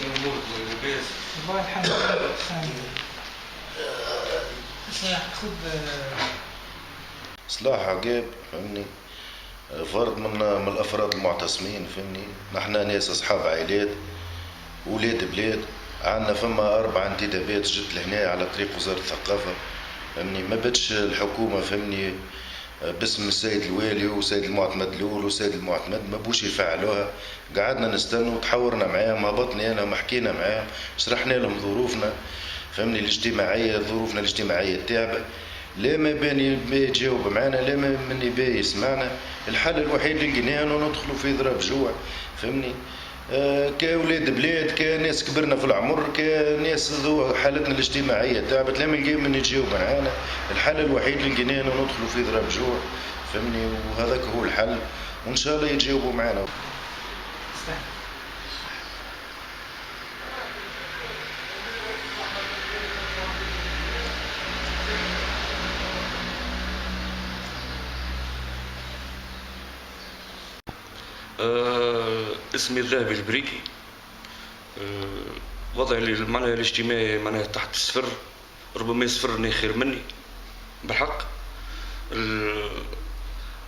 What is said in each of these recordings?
الأمور لاباس؟ والله الحمد لله خير. خذ صلاح عقاب فهمني، فرد من الافراد المعتصمين فهمني. نحنا ناس اصحاب عائلات ولاد بلاد، عندنا فما 4 انتدابات جت لهنا على طريق وزارة الثقافة فهمني. ما بدش الحكومة فهمني باسم السيد الوالي وسيد المعتمد الاول وسيد المعتمد ما بوش يفعلوها. قعدنا نستنوا، تحاورنا معاهم، هبطنا انا حكينا معاهم، شرحنا لهم ظروفنا فهمني الاجتماعية، ظروفنا الاجتماعية تاعبة. لا ما باني يجاوب معنا، لا ما مني باي يسمعنا. الحل الوحيد اللي لقيناه انه ندخلوا في ضرب جوع فهمني. كأولاد بلاد، كناس كبرنا في العمر، كناس ذو حالتنا الاجتماعية تعبت، لا ما لقينا من يجاوب معانا. الحل الوحيد اللي لقيناه انه ندخلوا في ضرب جوع فهمني، وهذاك هو الحل، وان شاء الله يجاوبوا معنا. اسمي الذهبي البريكي. وضعي معناها الاجتماعي معناها تحت الصفر، ربما يصفرني خير مني بالحق.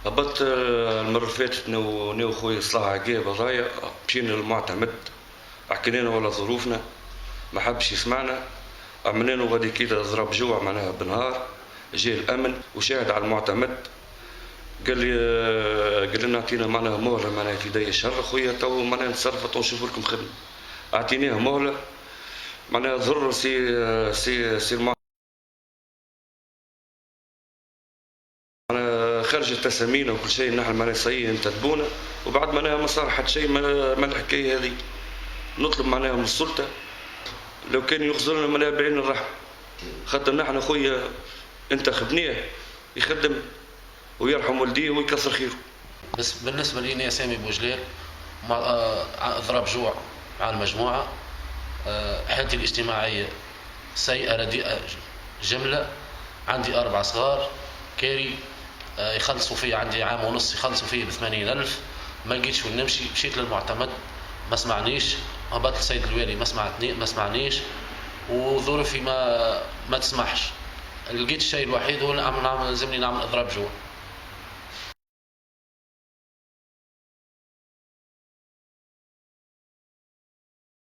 هبطت المرة اللي فاتت انا وخويا صلاح عقاب هذايا، مشينا للمعتمد، حكينا له على ظروفنا، ما حبش يسمعنا. عملنا له غادي كده ضرب جوع معناها بالنهار. جاء الامن وشاهد على المعتمد، قال لنا اعطينا معناها مهله معناها في يدي الشهر خويا، تو معناها نتصرفوا ونشوف لكم خدمه. اعطيناه مهله معناها ضر سي معناها خرج التسامينا وكل شيء، نحن معناها صحيح نتدبونا، وبعد معناها ما صار حتى شيء ما الحكايه هذه. نطلب معناها من السلطه لو كان يخزرنا معناها بعين الرحمه، خاطر نحن خويا انتخبناه يخدم ويرحم والديه ويكسر خيره. بس بالنسبة لي أنا سامي بوجلال، ضرب جوع على المجموعة. حالتي الاجتماعية سيئة رديئة جملة. عندي 4 صغار كاري، يخلصوا فيه، عندي عام ونص يخلصوا فيه ب80,000. ما لقيتش وين نمشي، مشيت للمعتمد ما سمعنيش، هبطت السيد الوالي ما سمعنيش، وظروفي ما تسمحش. لقيت الشيء الوحيد هو لازمني نعمل اضراب جوع.